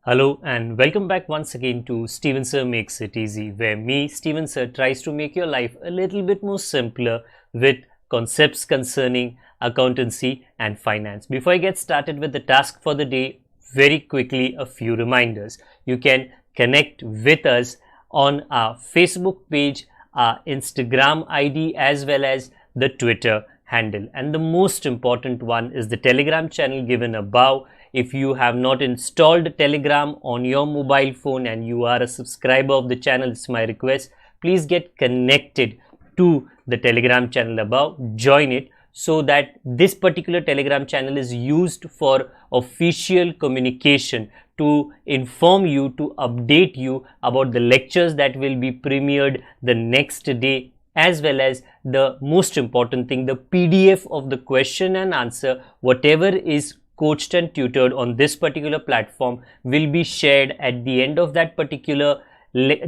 Hello and welcome back once again to Steven Sir Makes It Easy, where me, Steven Sir, tries to make your life a little bit more simpler with concepts concerning accountancy and finance. Before I get started with the task for the day, very quickly a few reminders. You can connect with us on our Facebook page, our Instagram ID, as well as the Twitter handle. And the most important one is the Telegram channel given above. If you have not installed Telegram on your mobile phone and you are a subscriber of the channel, it's my request, please get connected to the Telegram channel above, join it, so that this particular Telegram channel is used for official communication to inform you, to update you about the lectures that will be premiered the next day, as well as the most important thing, the PDF of the question and answer, whatever is coached and tutored on this particular platform will be shared at the end of that particular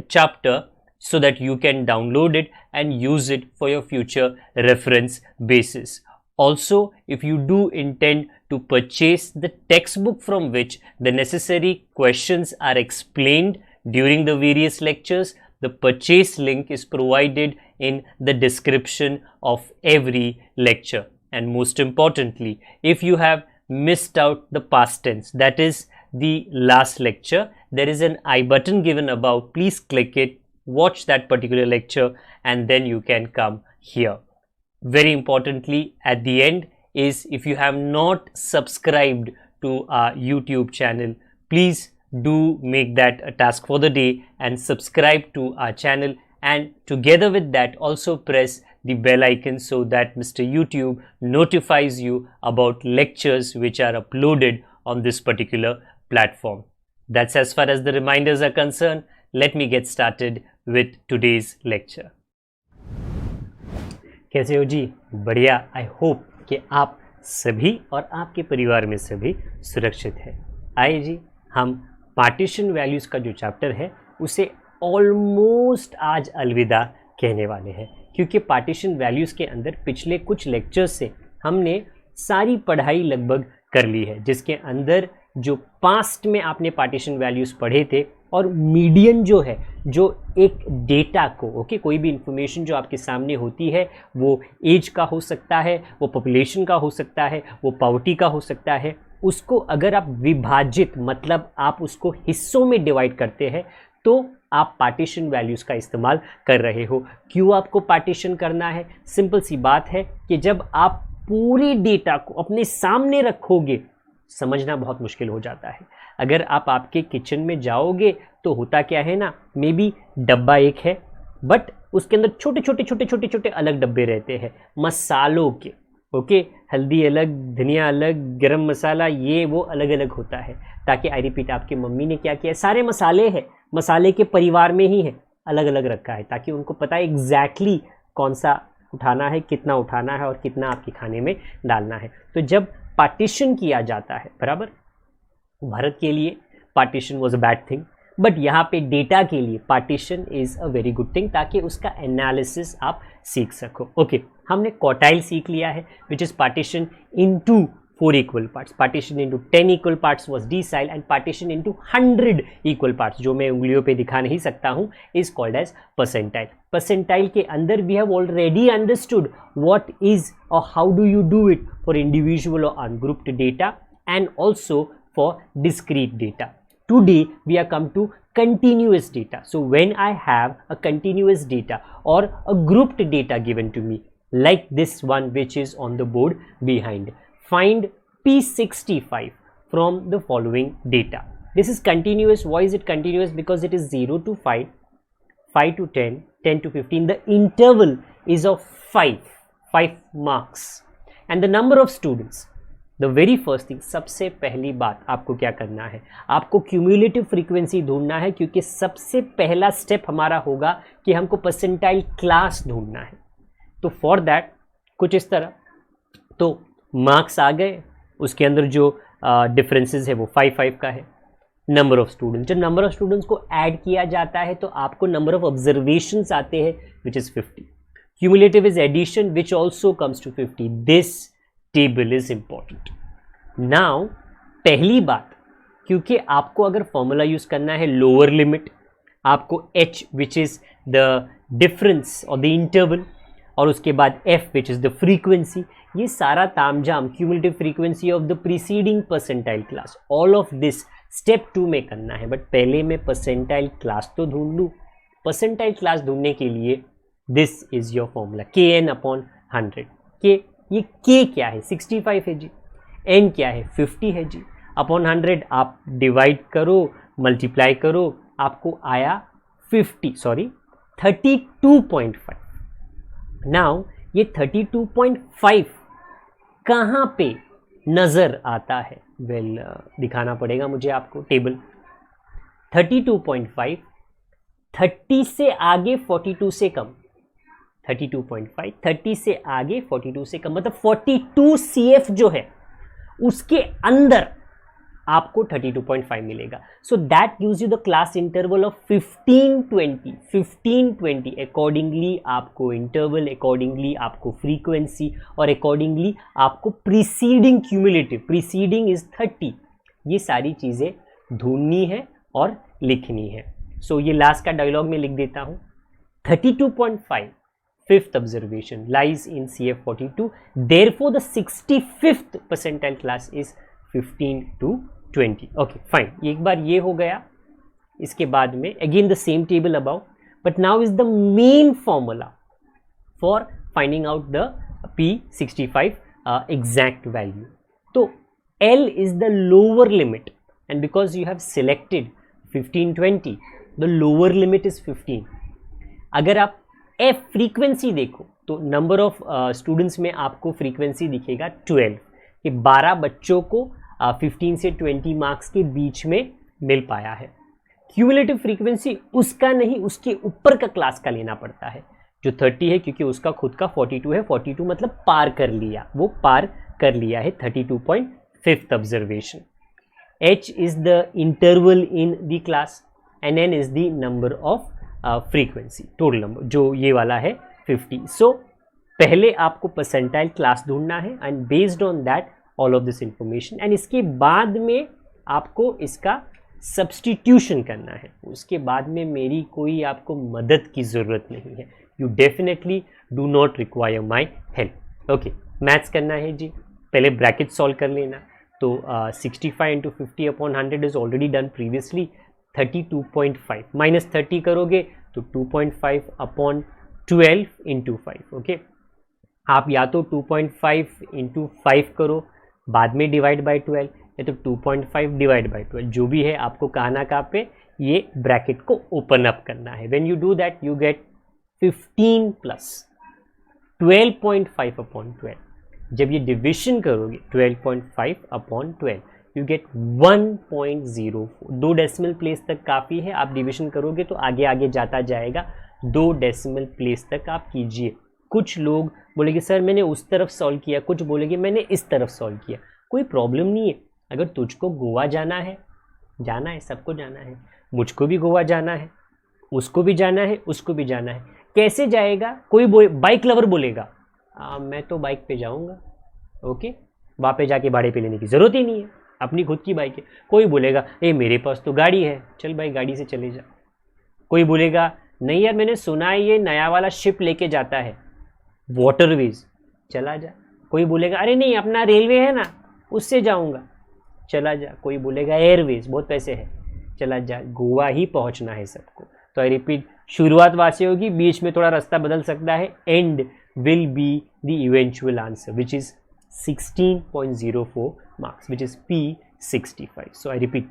chapter, so that you can download it and use it for your future reference basis. Also, if you do intend to purchase the textbook from which the necessary questions are explained during the various lectures, the purchase link is provided in the description of every lecture. And most importantly, if you have missed out the past tense, that is the last lecture, there is an I button given above. Please click it, watch that particular lecture, and then you can come here. Very importantly, at the end is, if you have not subscribed to our YouTube channel, please do make that a task for the day and subscribe to our channel, and together with that also press the bell icon so that Mr. YouTube notifies you about lectures which are uploaded on this particular platform. That's as far as the reminders are concerned. Let me get started with today's lecture. कैसे हो जी? बढ़िया। I hope कि आप सभी और आपके परिवार में सभी सुरक्षित है। आइए जी, हम पार्टीशन वैल्यूज़ का जो चैप्टर है उसे ऑलमोस्ट आज अलविदा कहने वाले हैं, क्योंकि पार्टीशन वैल्यूज़ के अंदर पिछले कुछ लेक्चर्स से हमने सारी पढ़ाई लगभग कर ली है, जिसके अंदर जो पास्ट में आपने पार्टीशन वैल्यूज़ पढ़े थे और मीडियन जो है, जो एक डेटा को कोई भी इंफॉर्मेशन जो आपके सामने होती है, वो एज का हो सकता है, वो पॉपुलेशन का हो सकता है, वो पॉवर्टी का हो सकता है, उसको अगर आप विभाजित, मतलब आप उसको हिस्सों में डिवाइड करते हैं, तो आप पार्टीशन वैल्यूज़ का इस्तेमाल कर रहे हो। क्यों आपको पार्टीशन करना है? सिंपल सी बात है कि जब आप पूरे डेटा को अपने सामने रखोगे, समझना बहुत मुश्किल हो जाता है। अगर आप आपके किचन में जाओगे तो होता क्या है ना, मे बी डब्बा एक है, बट उसके अंदर छोटे छोटे अलग डब्बे रहते हैं मसालों के। हल्दी अलग, धनिया अलग, गरम मसाला, ये वो अलग अलग होता है, ताकि आई रिपीट, आपकी मम्मी ने क्या किया, सारे मसाले हैं, मसाले के परिवार में ही है, अलग अलग रखा है, ताकि उनको पता है एग्जैक्टली कौन सा उठाना है, कितना उठाना है और कितना आपके खाने में डालना है। तो जब पार्टीशन किया जाता है, बराबर, भारत के लिए partition was a bad thing, but यहाँ पे डेटा के लिए partition is a very good thing, ताकि उसका एनालिसिस आप सीख सको। हमने क्वार्टाइल सीख लिया है, which is partition into 4 equal parts, partition into 10 equal parts was decile, and partition into 100 equal parts, जो मैं उंगलियों पे दिखा नहीं सकता हूँ, is called as percentile. Percentile के अंदर we have already understood what is or how do you do it for individual or ungrouped data and also for discrete data. Today we are come to continuous data. So when I have a continuous data or a grouped data given to me, like this one which is on the board behind, find P65 from the following data. This is continuous. Why is it continuous? Because it is 0 to 5, 5 to 10, 10 to 15. The interval is of 5 marks. And the number of students. The very first thing, सबसे पहली बात आपको क्या करना है, आपको cumulative frequency ढूंढना है, क्योंकि सबसे पहला स्टेप हमारा होगा कि हमको परसेंटाइल क्लास ढूंढना है। तो फॉर दैट कुछ इस तरह, तो मार्क्स आ गए, उसके अंदर जो डिफरेंसेस है वो 5 का है। नंबर ऑफ स्टूडेंट्स, जब नंबर ऑफ स्टूडेंट्स को ऐड किया जाता है तो आपको नंबर ऑफ ऑब्जर्वेशंस आते हैं, which is 50। Cumulative is addition which also comes to 50। This table is important. Now पहली बात, क्योंकि आपको अगर फॉर्मूला यूज़ करना है लोअर लिमिट, आपको h which is the difference और द इंटरवल, और उसके बाद f which is the frequency, ये सारा तामझाम cumulative frequency of the preceding percentile class, all of this step 2 में करना है। बट पहले मैं परसेंटाइल क्लास तो ढूंढ लूँ। परसेंटाइल क्लास ढूंढने के लिए this is your formula kn/100। ये k क्या है? 65 है जी। n क्या है? 50 है जी। अपॉन 100 आप डिवाइड करो, मल्टीप्लाई करो, आपको आया 32.5। नाउ ये 32.5 कहाँ पे नज़र आता है? दिखाना पड़ेगा मुझे आपको टेबल। 32.5 30 से आगे 42 से कम, 32.5 30 से आगे 42 से कम, मतलब 42 CF जो है उसके अंदर आपको 32.5 मिलेगा। So that gives you the class interval of 15-20 accordingly आपको इंटरवल, अकॉर्डिंगली आपको फ्रीक्वेंसी और अकॉर्डिंगली आपको प्रीसीडिंग क्यूमुलेटिव, प्रीसीडिंग इज 30, ये सारी चीज़ें ढूंढनी है और लिखनी है। सो ये लास्ट का डायलॉग में लिख देता हूँ। 32.5 fifth observation lies in CF42, therefore the 65th percentile class is 15-20। Okay fine, एक बार ये हो गया। इसके बाद में again the same table above, but now is the main formula for finding out the P65 exact value. तो L is the lower limit, and because you have selected 15-20, the lower limit is 15। अगर आप F frequency देखो तो number of students में आपको frequency दिखेगा 12, कि 12 बच्चों को 15 से 20 मार्क्स के बीच में मिल पाया है। क्यूमुलेटिव फ्रीक्वेंसी उसका नहीं, उसके ऊपर का क्लास का लेना पड़ता है, जो 30 है, क्योंकि उसका खुद का 42 है। 42 मतलब पार कर लिया, वो पार कर लिया है 32.5th observation. H is the interval in the class and N is the number of frequency, total number, जो ये वाला है 50। सो पहले आपको परसेंटाइल क्लास ढूंढना है and based on that all of this information, and इसके बाद में आपको इसका सब्सटीट्यूशन करना है। उसके बाद में मेरी कोई आपको मदद की ज़रूरत नहीं है। You definitely do not require my help. Okay, maths करना है जी, पहले ब्रैकेट सॉल्व कर लेना। तो 65 into 50/100 is already done previously. 32.5 minus 30 करोगे तो 2.5/12 इंटू 5। ओके, आप या तो 2.5 इंटू 5 करो, बाद में डिवाइड बाई 12, या तो 2.5 डिवाइड बाई 12, जो भी है आपको कहाँ कहाँ पे ये ब्रैकेट को ओपन अप करना है। When you do that you get 15 plus 12.5/12। जब ये डिविजन करोगे 12.5/12 यू गेट 1.04। 2 डेसिमल प्लेस तक काफ़ी है, आप डिविजन करोगे तो आगे आगे जाता जाएगा। 2 डेसिमल प्लेस तक आप कीजिए। कुछ लोग बोलेंगे सर मैंने उस तरफ सॉल्व किया, कुछ बोलेंगे मैंने इस तरफ सॉल्व किया, कोई प्रॉब्लम नहीं है। अगर तुझको गोवा जाना है, सबको जाना है, मुझको भी गोवा जाना है, उसको भी जाना है, उसको भी जाना है। कैसे जाएगा? कोई बाइक लवर बोलेगा मैं तो बाइक पे जाऊंगा। ओके, वहाँ पे जाके भाड़े पे लेने की ज़रूरत ही नहीं है, अपनी खुद की बाइक है। कोई बोलेगा मेरे पास तो गाड़ी है, चल भाई गाड़ी से चले जा। कोई बोलेगा नहीं यार मैंने सुना है ये नया वाला शिप लेके जाता है वाटरवेज, चला जा। कोई बोलेगा अरे नहीं अपना रेलवे है ना उससे जाऊंगा, चला जा। कोई बोलेगा एयरवेज बहुत पैसे है, चला जा। गोवा ही पहुंचना है सबको। तो आई रिपीट, शुरुआत वहाँ से होगी, बीच में थोड़ा रास्ता बदल सकता है। And will be the eventual answer which is 16.04 marks which is P65। So I repeat,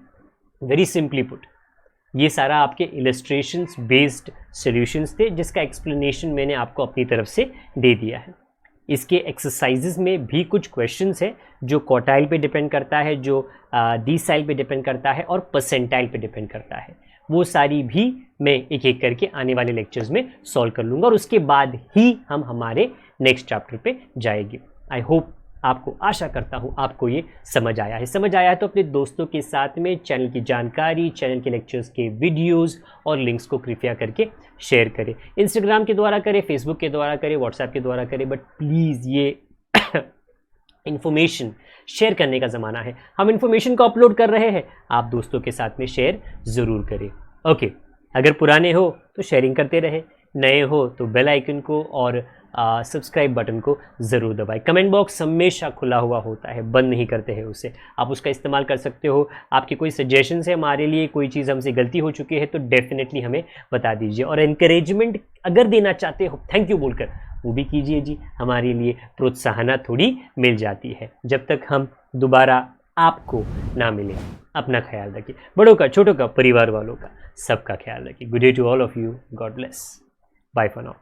very simply put, ये सारा आपके इलस्ट्रेशंस बेस्ड सॉल्यूशंस थे जिसका एक्सप्लेनेशन मैंने आपको अपनी तरफ से दे दिया है। इसके एक्सरसाइजेज में भी कुछ क्वेश्चंस है जो क्वार्टाइल पे डिपेंड करता है, जो डिसाइल पे डिपेंड करता है और परसेंटाइल पे डिपेंड करता है। वो सारी भी मैं एक एक करके आने वाले लेक्चर्स में सॉल्व कर लूँगा और उसके बाद ही हम हमारे नेक्स्ट चैप्टर पे जाएंगे। आई होप आपको, आशा करता हूँ आपको ये समझ आया है। समझ आया है तो अपने दोस्तों के साथ में चैनल की जानकारी, चैनल के लेक्चर्स के वीडियोस और लिंक्स को कृपया करके शेयर करें। इंस्टाग्राम के द्वारा करें, फेसबुक के द्वारा करें, व्हाट्सएप के द्वारा करें, बट प्लीज़ ये इन्फॉर्मेशन शेयर करने का ज़माना है। हम इन्फॉर्मेशन को अपलोड कर रहे हैं, आप दोस्तों के साथ में शेयर ज़रूर करें। ओके, अगर पुराने हो तो शेयरिंग करते रहें, नए हो तो बेल आइकन को और सब्सक्राइब बटन को ज़रूर दबाएं। कमेंट बॉक्स हमेशा खुला हुआ होता है, बंद नहीं करते हैं उसे, आप उसका इस्तेमाल कर सकते हो। आपके कोई सजेशंस है हमारे लिए, कोई चीज़ हमसे गलती हो चुकी है तो डेफिनेटली हमें बता दीजिए। और एनकरेजमेंट अगर देना चाहते हो थैंक यू बोलकर, वो भी कीजिए जी, हमारे लिए प्रोत्साहन थोड़ी मिल जाती है। जब तक हम दोबारा आपको ना मिले, अपना ख्याल रखिए, बड़ों का, छोटों का, परिवार वालों का, सबका ख्याल रखिए। Good day to all of you, God bless, bye for now.